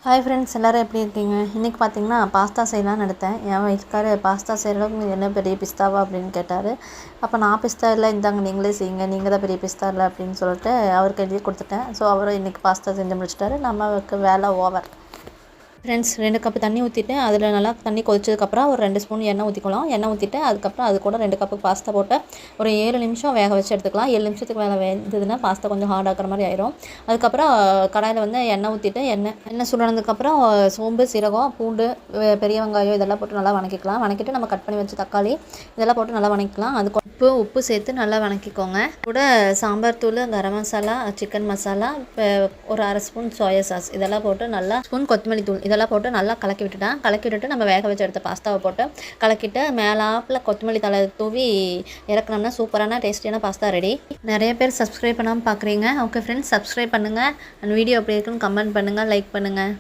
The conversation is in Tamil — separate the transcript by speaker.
Speaker 1: ஹாய் ஃப்ரெண்ட்ஸ், எல்லோரும் எப்படி இருக்கீங்க? இன்றைக்கி பார்த்தீங்கன்னா பாஸ்தா செய்யலான்னு எடுத்தேன். என் வயசுக்கார பாஸ்தா செய்கிற அளவுக்கு என்ன பெரிய பிஸ்தாவா அப்படின்னு கேட்டார். அப்போ நான் பிஸ்தா இல்லை, இந்தாங்க நீங்களே செய்யுங்க, நீங்கள் தான் பெரிய பிஸ்தா இல்லை அப்படின்னு சொல்லிட்டு அவருக்கு எழுதி கொடுத்துட்டேன். ஸோ அவரும் இன்றைக்கி பாஸ்தா செஞ்சு முடிச்சிட்டாரு. நமக்கு வேலை ஓவர். ஃப்ரெண்ட்ஸ், 2 கப்பு தண்ணி ஊற்றிட்டு அதில் நல்லா தண்ணி கொதிச்சதுக்கப்புறம் ஒரு 2 ஸ்பூன் எண்ணெய் ஊற்றிக்கலாம். எண்ணெய் ஊற்றிட்டு அதுக்கப்புறம் அது கூட 2 கப்பு பாஸ்தா போட்டு ஒரு 7 நிமிஷம் வேக வச்சு எடுத்துக்கலாம். 7 நிமிஷத்துக்கு மேலே வெந்ததுன்னா பாஸ்தா கொஞ்சம் ஹார்ட் ஆகிற மாதிரி ஆயிரும். அதுக்கப்புறம் கடாயில் வந்து எண்ணெய் ஊற்றிட்டு எண்ணெய் சூடானதுக்கப்புறம் சோம்பு, சீரகம், பூண்டு, பெரிய வெங்காயம் இதெல்லாம் போட்டு நல்லா வணக்கிக்கலாம். வணக்கிட்டு நம்ம கட் பண்ணி வச்சு தக்காளி இதெல்லாம் போட்டு நல்லா வணக்கிக்கலாம். அதுக்கு உப்பு சேர்த்து நல்லா வணக்கிக்கோங்க. கூட சாம்பார் தூள், கரம் மசாலா, சிக்கன் மசாலா, ஒரு அரை ஸ்பூன் சோயா சாஸ் இதெல்லாம் போட்டு நல்லா ஸ்பூன் கொத்தமல்லி தூள் இதெல்லாம் போட்டு நல்லா கலக்கி விட்டுட்டு நம்ம வேக வச்சு எடுத்த பாஸ்தாவை போட்டு கலக்கிட்டு மேலாப்பில் கொத்தமல்லி தலை தூவி இறக்கணும்னா சூப்பரான டேஸ்டியான பாஸ்தா ரெடி. நிறைய பேர் சப்ஸ்கிரைப் பண்ணாமல் பார்க்குறீங்க. ஓகே ஃப்ரெண்ட்ஸ், சப்ஸ்கிரைப் பண்ணுங்கள். அண்ட் வீடியோ எப்படி இருக்குன்னு கமெண்ட் பண்ணுங்கள், லைக் பண்ணுங்கள்.